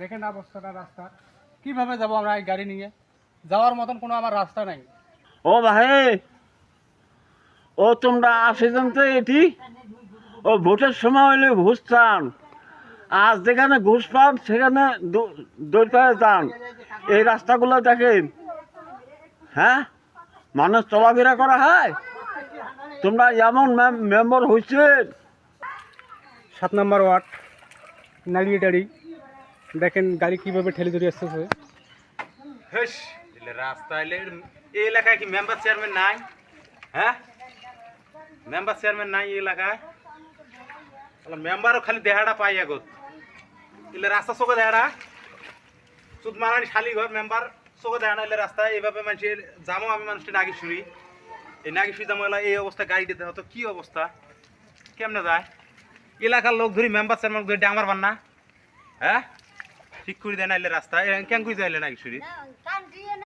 দেখেন অবস্থাটা রাস্তা, কিভাবে যাব আমরা এই গাড়ি নিয়ে? যাওয়ার মতন কোনো আমার রাস্তা নাই। ও ভাই, ও তোমরা আসেছেন তো এটি? ও ভোটের সময় হলে ঘুষ চান, আর যেখানে ঘুষ পান সেখানে দৌড় পেয়ে যান। এই রাস্তাগুলো দেখেন, হ্যাঁ, মানুষ চলাফেরা করা হয়। তোমরা এমন মেম্বার হয়েছে। 7 নম্বর ওয়ার্ড, নাড়িয়ে টাড়ি দেখেন গাড়ি কিভাবে ঠেলে ধরে আসতেছে। হেস, রাস্তা এলে এই এলাকায় কি মেম্বার চেয়ারম্যান নাই? হ্যাঁ, মেম্বার চেয়ারম্যান নাই এই এলাকায়। মেম্বারও খালি দেহাটা পাই আগত এলে রাস্তা চোখে দেহাটা সুদ মারানি শালি ঘর মেম্বার চোখে দেহানা এলে রাস্তা এইভাবে মানুষের জামো। আমি মানুষটা নাগি শুরি, এই নাগি শুই জামো এলা এই অবস্থা গাড়ি দিতে হতো কি অবস্থা, কেমনে যায়? এলাকার লোক ধরি মেম্বার চেয়ারম্যান ধরি ডাঙর বান না, হ্যাঁ ঠিক করে দেয় না এলে রাস্তা কেন করে যায় নাগি শুরি।